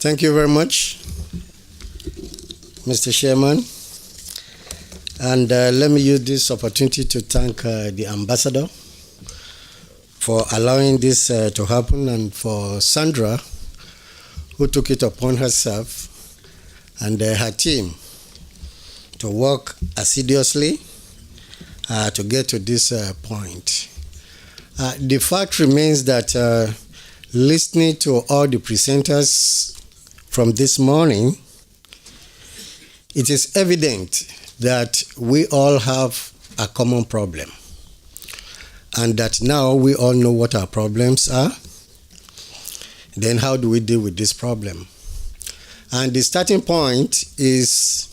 Thank you very much, Mr. Chairman. And let me use this opportunity to thank the ambassador for allowing this to happen, and for Sandra, who took it upon herself and her team to work assiduously to get to this point. The fact remains that listening to all the presenters from this morning, it is evident that we all have a common problem, and that now we all know what our problems are. Then how do we deal with this problem? And the starting point is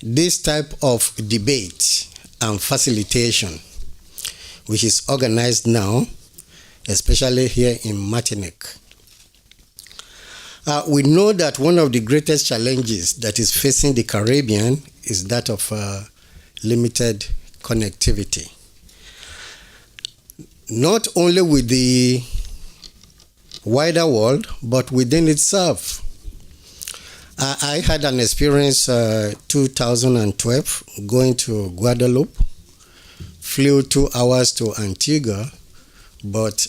this type of debate and facilitation, which is organized now, especially here in Martinique. We know that one of the greatest challenges that is facing the Caribbean is that of limited connectivity. Not only with the wider world, but within itself. I had an experience 2012 going to Guadeloupe, flew 2 hours to Antigua, but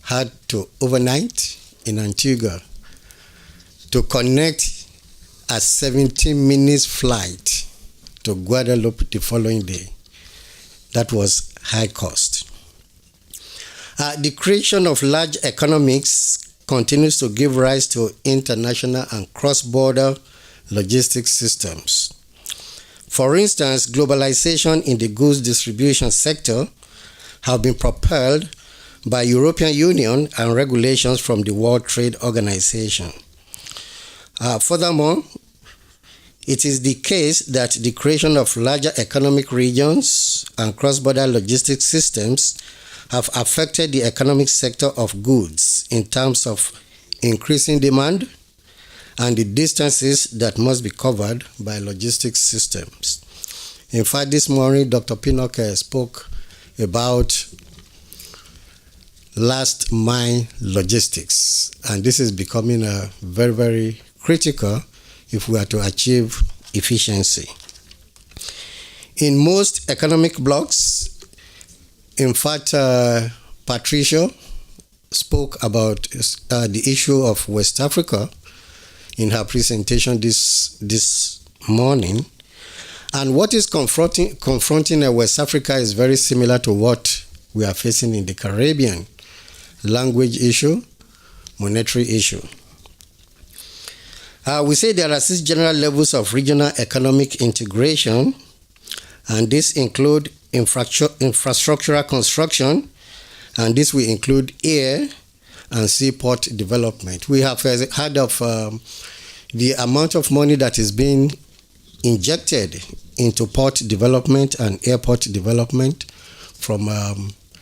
had to overnight in Antigua to connect a 17 minutes flight to Guadeloupe the following day. That was high cost. The creation of large economics continues to give rise to international and cross-border logistics systems. For instance, globalization in the goods distribution sector have been propelled by European Union and regulations from the World Trade Organization. Furthermore, it is the case that the creation of larger economic regions and cross-border logistics systems have affected the economic sector of goods in terms of increasing demand and the distances that must be covered by logistics systems. In fact, this morning, Dr. Pinnock spoke about last mile logistics, and this is becoming very, very critical if we are to achieve efficiency. In most economic blocks, in fact, Patricia spoke about the issue of West Africa in her presentation this morning. And what is confronting West Africa is very similar to what we are facing in the Caribbean: language issue, monetary issue. We say there are 6 general levels of regional economic integration, and these include infrastructural construction, and this will include air and seaport development. We have heard of the amount of money that is being injected into port development and airport development from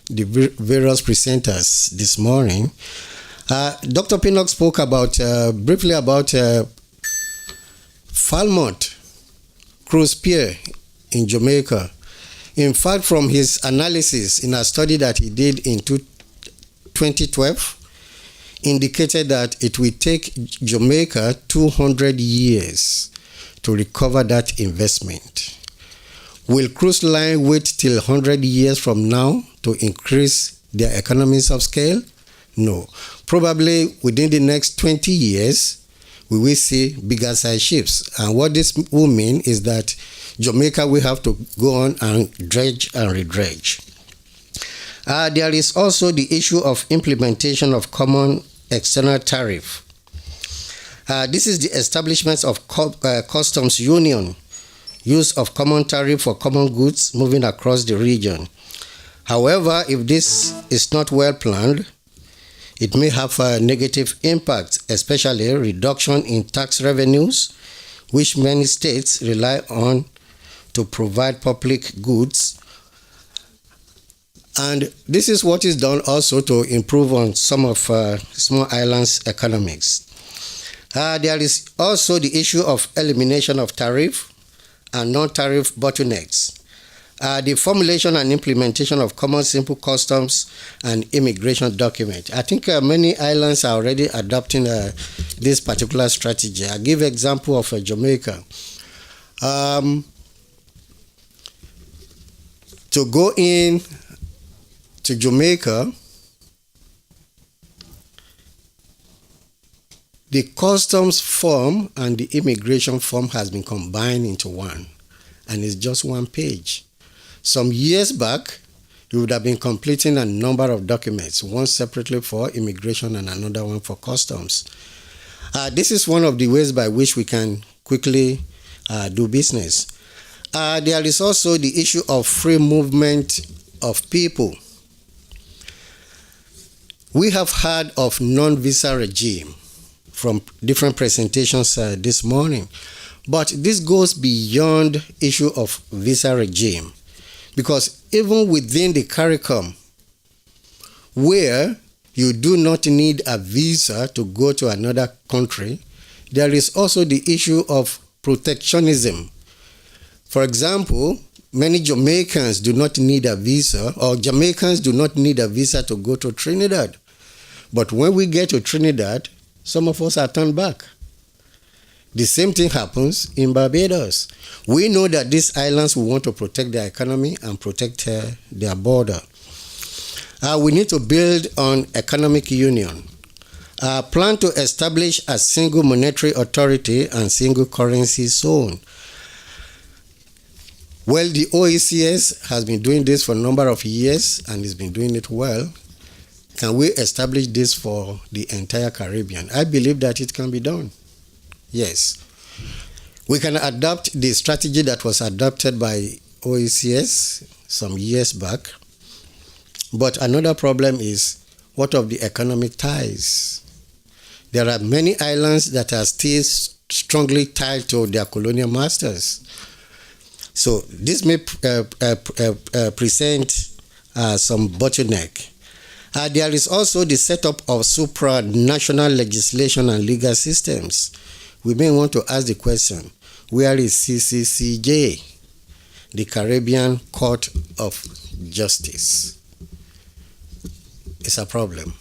the various presenters this morning. Dr. Pinnock spoke briefly about Falmouth Cruise Pier in Jamaica. In fact, from his analysis in a study that he did in 2012, indicated that it will take Jamaica 200 years to recover that investment. Will cruise line wait till 100 years from now to increase their economies of scale? No. Probably within the next 20 years, we will see bigger size ships. And what this will mean is that Jamaica will have to go on and dredge and redredge. There is also the issue of implementation of common external tariff. This is the establishment of customs union, use of common tariff for common goods moving across the region. However, if this is not well planned, it may have a negative impact, especially reduction in tax revenues, which many states rely on to provide public goods. And this is what is done also to improve on some of small islands' economics. There is also the issue of elimination of tariff and non-tariff bottlenecks. The formulation and implementation of common simple customs and immigration document. I think many islands are already adopting this particular strategy. I'll give example of Jamaica. To go in to Jamaica, the customs form and the immigration form has been combined into one, and it's just one page. Some years back, you would have been completing a number of documents, one separately for immigration and another one for customs. This is one of the ways by which we can quickly do business. There is also the issue of free movement of people. We have heard of non-visa regime from different presentations this morning, but this goes beyond issue of visa regime, because even within the CARICOM, where you do not need a visa to go to another country, there is also the issue of protectionism. For example, many Jamaicans do not need a visa, or Jamaicans do not need a visa to go to Trinidad. But when we get to Trinidad, some of us are turned back. The same thing happens in Barbados. We know that these islands will want to protect their economy and protect their border. We need to build on economic union. Plan to establish a single monetary authority and single currency zone. Well, the OECS has been doing this for a number of years and has been doing it well. Can we establish this for the entire Caribbean? I believe that it can be done. Yes. We can adopt the strategy that was adopted by OECS some years back. But another problem is, what of the economic ties? There are many islands that are still strongly tied to their colonial masters. So this may present some bottleneck. There is also the setup of supranational legislation and legal systems. We may want to ask the question, where is CCCJ, the Caribbean Court of Justice? It's a problem.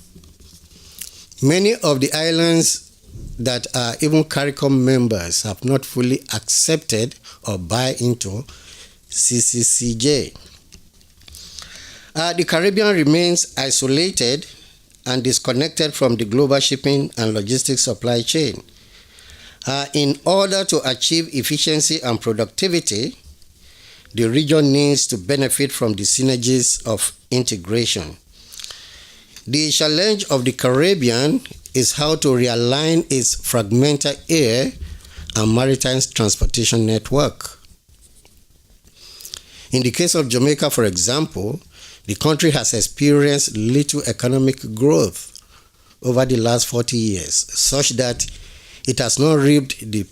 Many of the islands that are even CARICOM members have not fully accepted or buy into CCCJ. The Caribbean remains isolated and disconnected from the global shipping and logistics supply chain. In order to achieve efficiency and productivity, the region needs to benefit from the synergies of integration. The challenge of the Caribbean is how to realign its fragmented air and maritime transportation network. In the case of Jamaica, for example, the country has experienced little economic growth over the last 40 years, such that it has not reaped the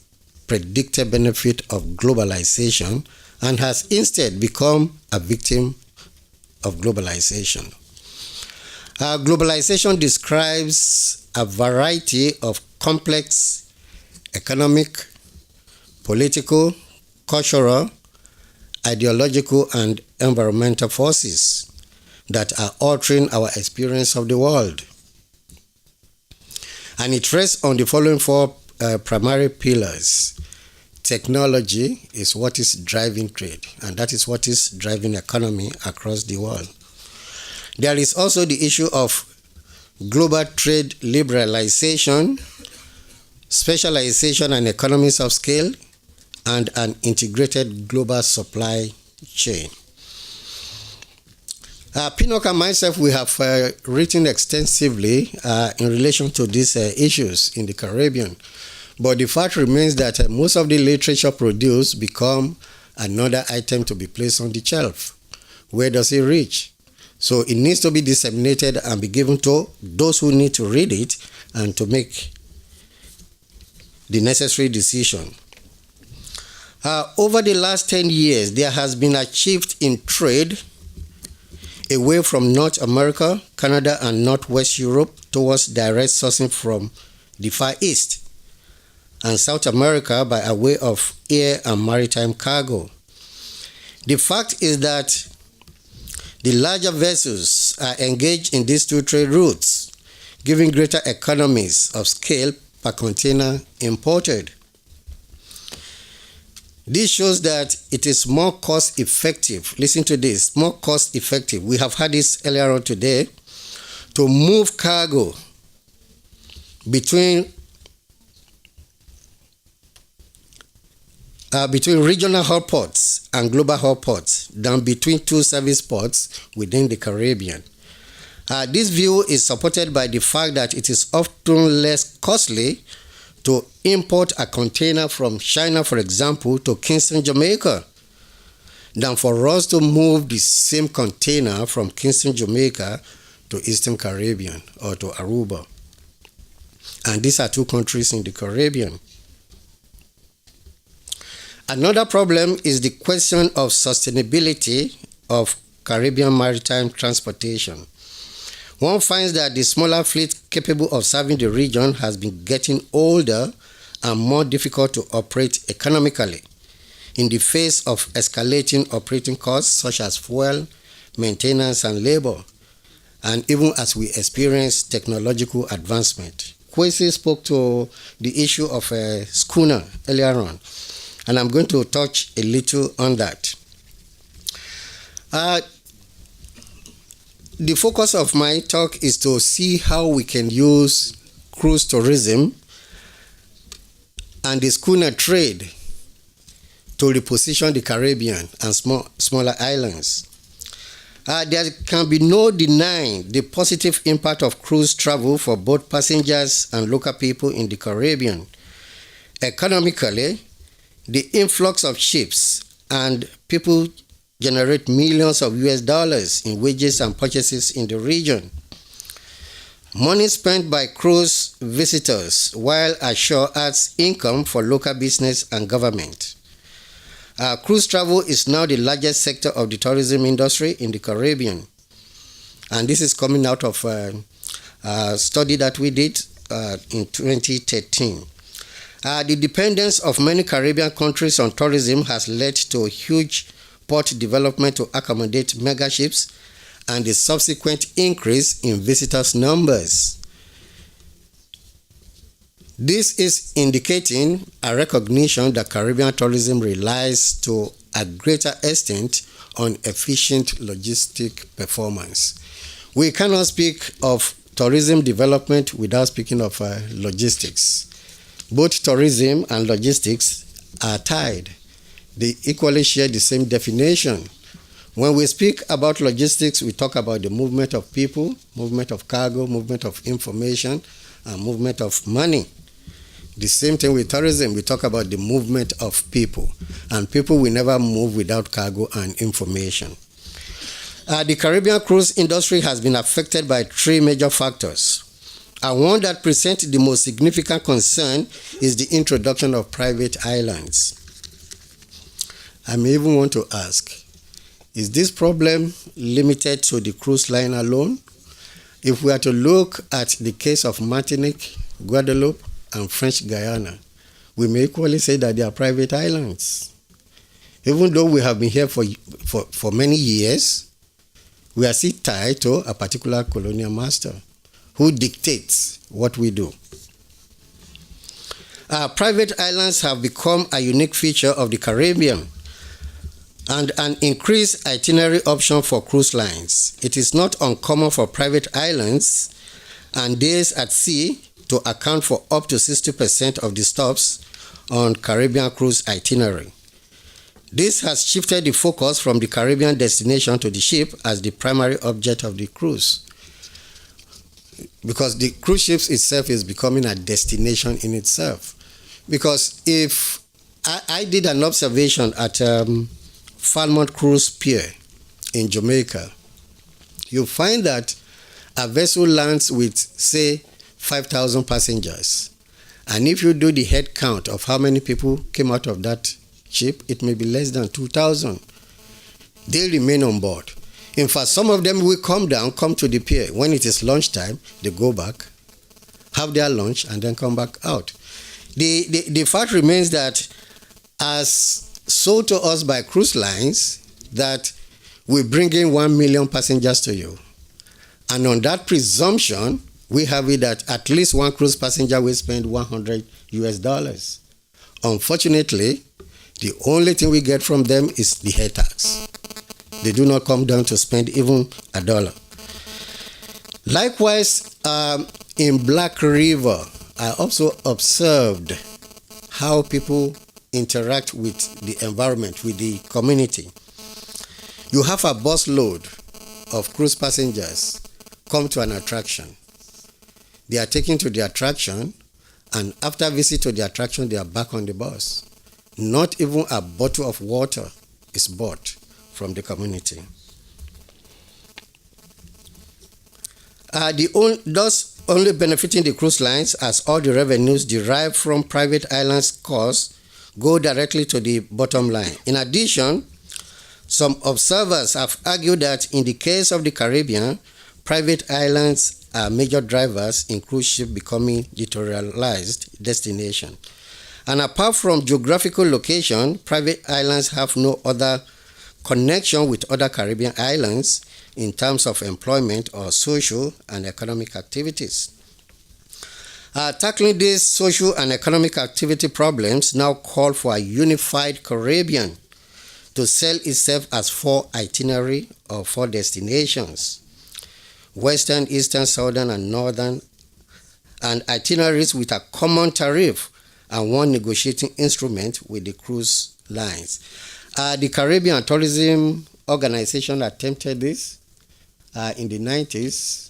predicted benefit of globalization and has instead become a victim of globalization. Globalization describes a variety of complex economic, political, cultural, ideological, and environmental forces that are altering our experience of the world. And it rests on the following four primary pillars. Technology is what is driving trade, and that is what is driving economy across the world. There is also the issue of global trade liberalization, specialization and economies of scale, and an integrated global supply chain. Pinnock and myself, we have written extensively in relation to these issues in the Caribbean. But the fact remains that most of the literature produced become another item to be placed on the shelf. Where does it reach? So it needs to be disseminated and be given to those who need to read it and to make the necessary decision. Over the last 10 years, there has been a shift in trade away from North America, Canada, and Northwest Europe towards direct sourcing from the Far East and South America by a way of air and maritime cargo. The fact is that the larger vessels are engaged in these two trade routes, giving greater economies of scale per container imported. This shows that it is more cost effective. Listen to this, more cost effective. We have had this earlier on today, to move cargo between regional hub ports and global hub ports than between two service ports within the Caribbean. This view is supported by the fact that it is often less costly to import a container from China, for example, to Kingston, Jamaica, than for us to move the same container from Kingston, Jamaica to Eastern Caribbean or to Aruba. And these are two countries in the Caribbean. Another problem is the question of sustainability of Caribbean maritime transportation. One finds that the smaller fleet capable of serving the region has been getting older and more difficult to operate economically in the face of escalating operating costs such as fuel, maintenance, and labor, and even as we experience technological advancement. Kwesi spoke to the issue of a schooner earlier on, and I'm going to touch a little on that. The focus of my talk is to see how we can use cruise tourism and the schooner trade to reposition the Caribbean and smaller islands. There can be no denying the positive impact of cruise travel for both passengers and local people in the Caribbean. Economically, the influx of ships and people generate millions of US dollars in wages and purchases in the region. Money spent by cruise visitors while ashore adds income for local business and government. Cruise travel is now the largest sector of the tourism industry in the Caribbean. And this is coming out of a study that we did in 2013. The dependence of many Caribbean countries on tourism has led to huge port development to accommodate mega ships and the subsequent increase in visitors' numbers. This is indicating a recognition that Caribbean tourism relies to a greater extent on efficient logistic performance. We cannot speak of tourism development without speaking of logistics. Both tourism and logistics are tied. They equally share the same definition. When we speak about logistics, we talk about the movement of people, movement of cargo, movement of information, and movement of money. The same thing with tourism, we talk about the movement of people, and people will never move without cargo and information. The Caribbean cruise industry has been affected by three major factors. One that presents the most significant concern is the introduction of private islands. I may even want to ask, is this problem limited to the cruise line alone? If we are to look at the case of Martinique, Guadeloupe, and French Guiana, we may equally say that they are private islands. Even though we have been here for many years, we are still tied to a particular colonial master who dictates what we do. Private islands have become a unique feature of the Caribbean and an increased itinerary option for cruise lines. It is not uncommon for private islands and days at sea to account for up to 60% of the stops on Caribbean cruise itinerary. This has shifted the focus from the Caribbean destination to the ship as the primary object of the cruise, because the cruise ships itself is becoming a destination in itself. Because if I did an observation at Falmouth Cruise Pier in Jamaica, you find that a vessel lands with, say, 5,000 passengers. And if you do the head count of how many people came out of that ship, it may be less than 2,000. They remain on board. In fact, some of them will come to the pier. When it is lunchtime, they go back, have their lunch, and then come back out. The fact remains that as sold to us by cruise lines, that we bring in 1 million passengers to you. And on that presumption, we have it that at least one cruise passenger will spend $100. Unfortunately, the only thing we get from them is the head tax. They do not come down to spend even $1. Likewise, in Black River, I also observed how people interact with the environment, with the community. You have a bus load of cruise passengers come to an attraction. They are taken to the attraction, and after visit to the attraction, they are back on the bus. Not even a bottle of water is bought from the community. Thus only benefiting the cruise lines, as all the revenues derived from private islands costs go directly to the bottom line. In addition, some observers have argued that in the case of the Caribbean, private islands are major drivers in cruise ship becoming deteriorized destination. And apart from geographical location, private islands have no other connection with other Caribbean islands in terms of employment or social and economic activities. Tackling these social and economic activity problems now call for a unified Caribbean to sell itself as 4 itinerary or 4 destinations: Western, Eastern, Southern, and Northern, and itineraries with a common tariff and one negotiating instrument with the cruise lines. The Caribbean Tourism Organization attempted this in the 90s,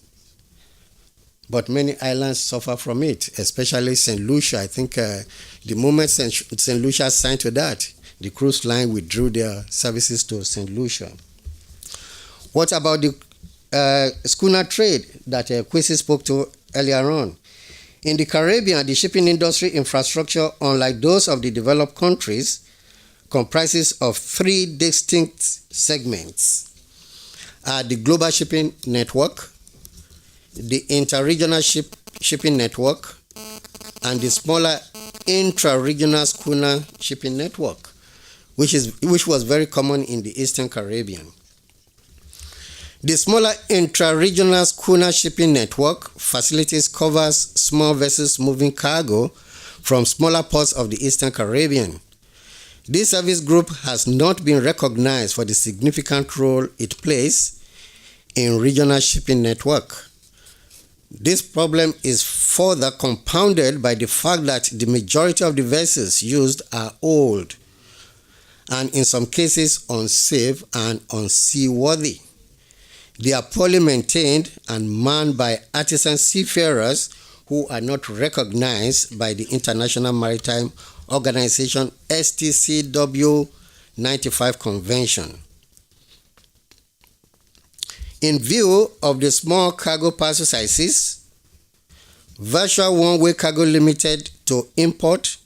but many islands suffer from it, especially St. Lucia. I think the moment St. Lucia signed to that, the cruise line withdrew their services to St. Lucia. What about the schooner trade that Kwesi spoke to earlier on? In the Caribbean, the shipping industry infrastructure, unlike those of the developed countries, comprises of 3 distinct segments: the global shipping network, the interregional shipping network, and the smaller intra-regional schooner shipping network, which was very common in the Eastern Caribbean. The smaller intra-regional schooner shipping network facilities covers small vessels moving cargo from smaller ports of the Eastern Caribbean. This service group has not been recognized for the significant role it plays in regional shipping network. This problem is further compounded by the fact that the majority of the vessels used are old and in some cases unsafe and unseaworthy. They are poorly maintained and manned by artisan seafarers who are not recognized by the International Maritime Organization STCW 95 Convention. In view of the small cargo parcel sizes, virtual one-way cargo limited to import,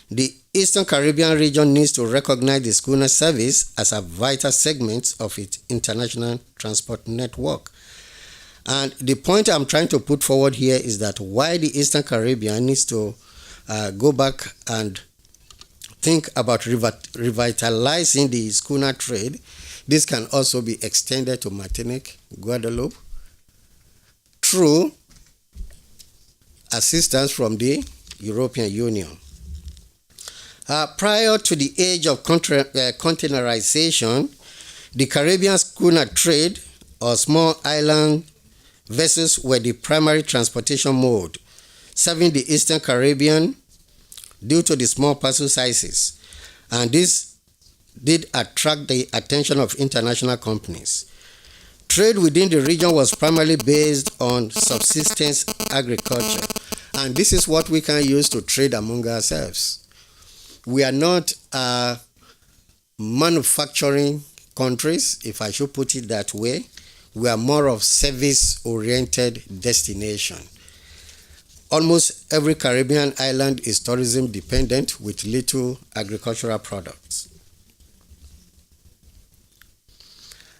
the Eastern Caribbean region needs to recognize the schooner service as a vital segment of its international transport network. And the point I'm trying to put forward here is that while the Eastern Caribbean needs to go back and think about revitalizing the schooner trade, this can also be extended to Martinique, Guadeloupe, through assistance from the European Union. Prior to the age of containerization, the Caribbean schooner trade or small island vessels were the primary transportation mode, serving the Eastern Caribbean due to the small parcel sizes, and this did attract the attention of international companies. Trade within the region was primarily based on subsistence agriculture, and this is what we can use to trade among ourselves. We are not manufacturing countries, if I should put it that way. We are more of service-oriented destination. Almost every Caribbean island is tourism dependent with little agricultural products.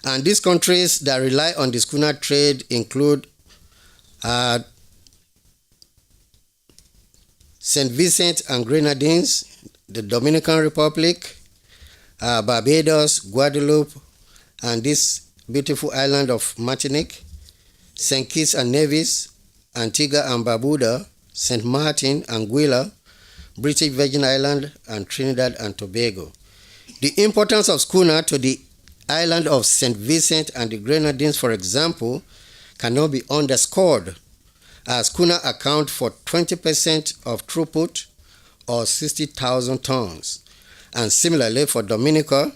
And these countries that rely on the schooner trade include St. Vincent and Grenadines, the Dominican Republic, Barbados, Guadeloupe, and this beautiful island of Martinique, St. Kitts and Nevis, Antigua and Barbuda, St. Martin, Anguilla, British Virgin Island, and Trinidad and Tobago. The importance of schooner to the island of St. Vincent and the Grenadines, for example, cannot be underscored, as schooner account for 20% of throughput, or 60,000 tons, and similarly for Dominica,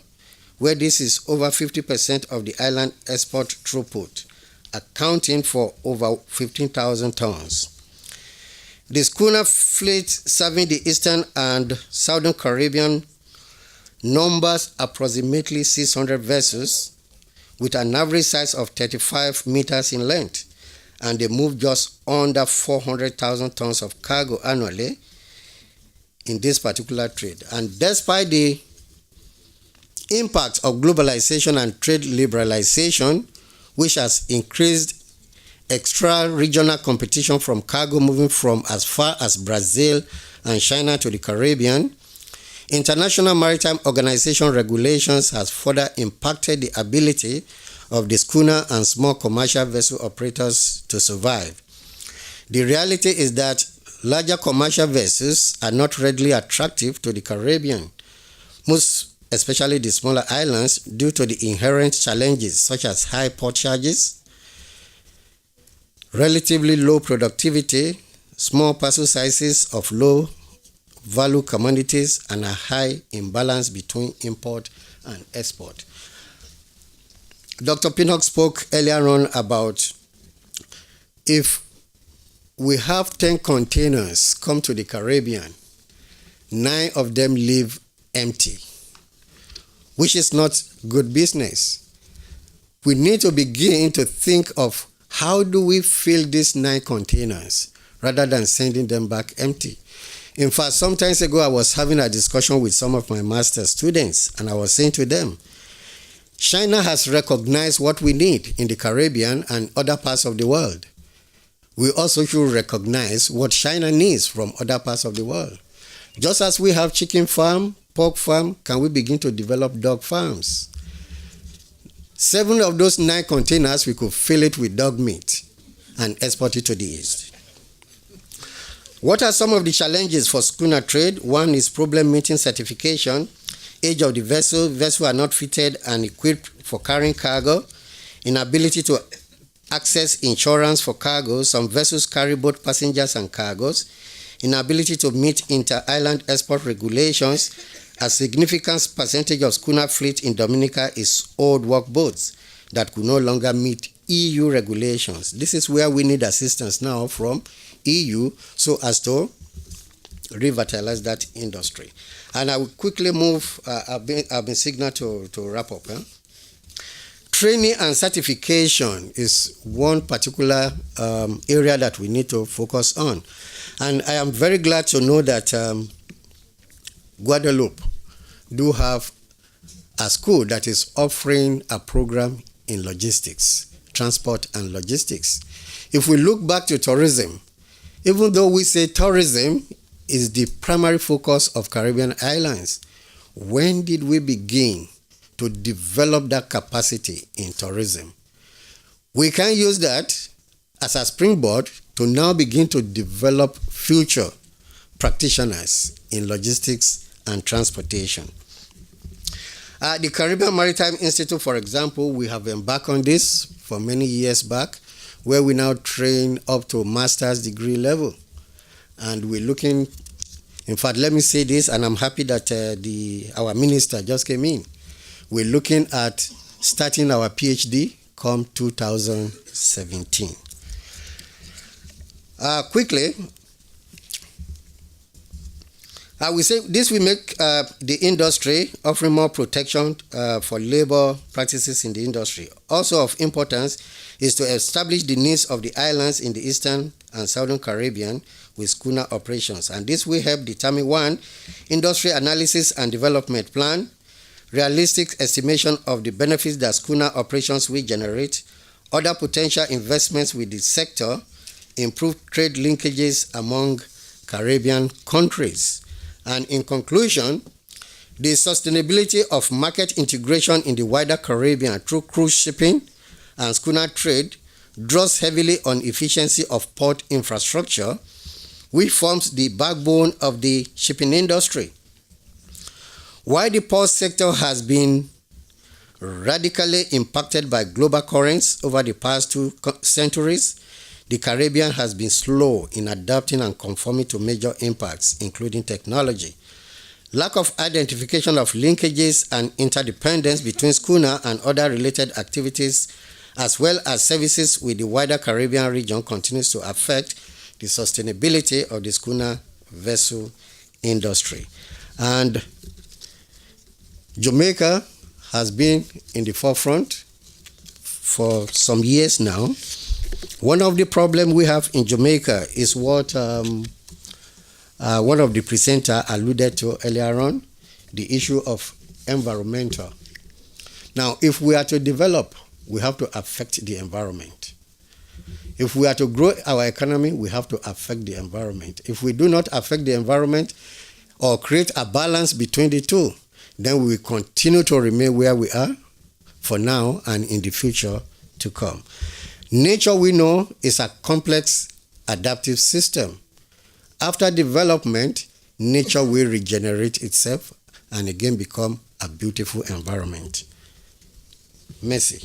where this is over 50% of the island export throughput, accounting for over 15,000 tons. The schooner fleet serving the eastern and southern Caribbean numbers approximately 600 vessels with an average size of 35 meters in length, and they move just under 400,000 tons of cargo annually in this particular trade. And despite the impact of globalization and trade liberalization, which has increased extra-regional competition from cargo moving from as far as Brazil and China to the Caribbean, International Maritime Organization regulations has further impacted the ability of the schooner and small commercial vessel operators to survive. The reality is that larger commercial vessels are not readily attractive to the Caribbean, most especially the smaller islands, due to the inherent challenges such as high port charges, relatively low productivity, small parcel sizes of low value commodities, and a high imbalance between import and export. Dr. Pinnock spoke earlier on about if we have 10 containers come to the Caribbean, 9 of them leave empty, which is not good business. We need to begin to think of how do we fill these 9 containers rather than sending them back empty. In fact, some time ago, I was having a discussion with some of my master's students, and I was saying to them, China has recognized what we need in the Caribbean and other parts of the world. We also should recognize what China needs from other parts of the world. Just as we have chicken farm, pork farm, can we begin to develop dog farms? 7 of those 9 containers, we could fill it with dog meat and export it to the East. What are some of the challenges for schooner trade? One is problem meeting certification, age of the vessel, vessels are not fitted and equipped for carrying cargo, inability to access insurance for cargo, some vessels carry both passengers and cargoes, inability to meet inter-island export regulations. A significant percentage of schooner fleet in Dominica is old workboats that could no longer meet EU regulations. This is where we need assistance now from EU so as to revitalize that industry. And I will quickly move, I've been signaled to wrap up. Training and certification is one particular area that we need to focus on. And I am very glad to know that Guadeloupe do have a school that is offering a program in logistics, transport and logistics. If we look back to tourism, even though we say tourism is the primary focus of Caribbean islands, when did we begin to develop that capacity in tourism? We can use that as a springboard to now begin to develop future practitioners in logistics and transportation. At the Caribbean Maritime Institute, for example, we have embarked on this for many years back, where we now train up to master's degree level. And we're looking, in fact, let me say this, and I'm happy that our minister just came in. We're looking at starting our PhD come 2017. Quickly, I will say this will make the industry offering more protection for labor practices in the industry. Also of importance is to establish the needs of the islands in the Eastern and Southern Caribbean with schooner operations. And this will help determine 1, industry analysis and development plan, realistic estimation of the benefits that schooner operations will generate, other potential investments with the sector, improved trade linkages among Caribbean countries. And in conclusion, The sustainability of market integration in the wider Caribbean through cruise shipping and schooner trade draws heavily on efficiency of port infrastructure, which forms the backbone of the shipping industry. While the port sector has been radically impacted by global currents over the past 2 centuries, the Caribbean has been slow in adapting and conforming to major impacts, including technology. Lack of identification of linkages and interdependence between schooner and other related activities, as well as services with the wider Caribbean region, continues to affect the sustainability of the schooner vessel industry. And Jamaica has been in the forefront for some years now. One of the problems we have in Jamaica is what one of the presenters alluded to earlier on, the issue of environmental. Now, if we are to develop, we have to affect the environment. If we are to grow our economy, we have to affect the environment. If we do not affect the environment or create a balance between the two, then we will continue to remain where we are for now and in the future to come. Nature, we know, is a complex adaptive system. After development, nature will regenerate itself and again become a beautiful environment. Merci.